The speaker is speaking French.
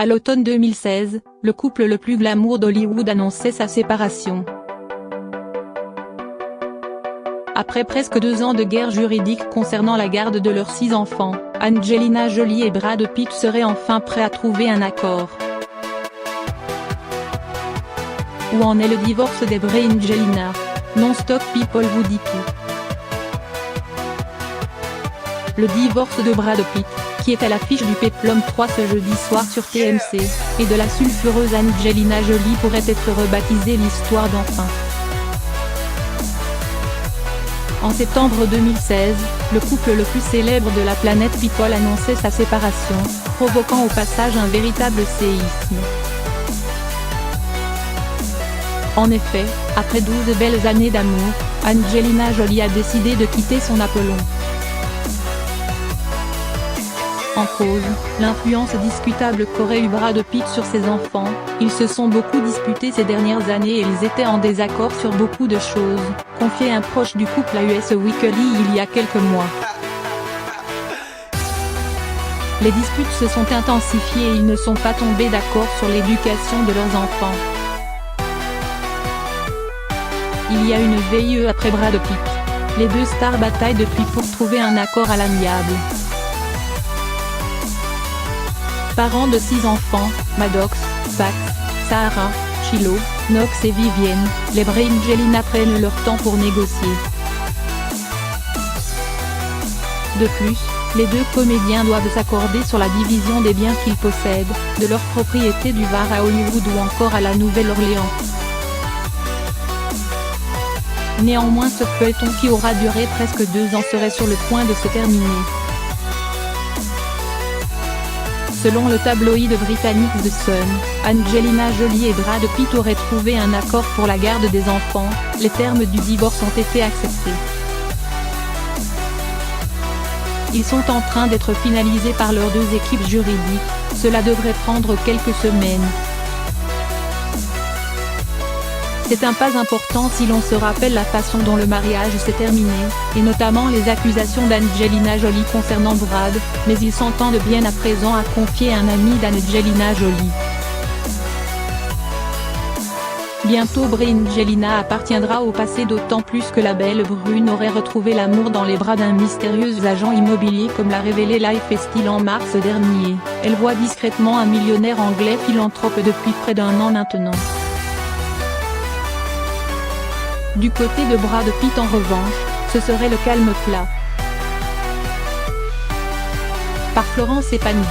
À l'automne 2016, le couple le plus glamour d'Hollywood annonçait sa séparation. Après presque 2 ans de guerre juridique concernant la garde de leurs 6 enfants, Angelina Jolie et Brad Pitt seraient enfin prêts à trouver un accord. Où en est le divorce des Brangelina? Non-Stop People vous dit tout. Le divorce de Brad Pitt, qui est à l'affiche du Peplum 3 ce jeudi soir sur TMC, et de la sulfureuse Angelina Jolie pourrait être rebaptisé l'histoire d'enfin. En septembre 2016, le couple le plus célèbre de la planète People annonçait sa séparation, provoquant au passage un véritable séisme. En effet, après 12 belles années d'amour, Angelina Jolie a décidé de quitter son Apollon. En cause, l'influence discutable qu'aurait eu Brad Pitt sur ses enfants. Ils se sont beaucoup disputés ces dernières années et ils étaient en désaccord sur beaucoup de choses, confiait un proche du couple à US Weekly il y a quelques mois. Les disputes se sont intensifiées et ils ne sont pas tombés d'accord sur l'éducation de leurs enfants. Il y a une VIE après Brad Pitt. Les deux stars bataillent depuis pour trouver un accord à l'amiable. Parents de 6 enfants, Maddox, Pax, Sarah, Shiloh, Knox et Vivienne, les Brangelina prennent leur temps pour négocier. De plus, les deux comédiens doivent s'accorder sur la division des biens qu'ils possèdent, de leur propriété du Var à Hollywood ou encore à la Nouvelle-Orléans. Néanmoins ce feuilleton qui aura duré presque 2 ans serait sur le point de se terminer. Selon le tabloïd britannique The Sun, Angelina Jolie et Brad Pitt auraient trouvé un accord pour la garde des enfants, les termes du divorce ont été acceptés. Ils sont en train d'être finalisés par leurs 2 équipes juridiques, cela devrait prendre quelques semaines. C'est un pas important si l'on se rappelle la façon dont le mariage s'est terminé, et notamment les accusations d'Angelina Jolie concernant Brad, mais ils s'entendent bien à présent à confier un ami d'Angelina Jolie. Bientôt Brangelina appartiendra au passé d'autant plus que la belle brune aurait retrouvé l'amour dans les bras d'un mystérieux agent immobilier comme l'a révélé Life et Style en mars dernier. Elle voit discrètement un millionnaire anglais philanthrope depuis près d'1 an maintenant. Du côté de Brad Pitt en revanche, ce serait le calme plat. Par Florence Epandy.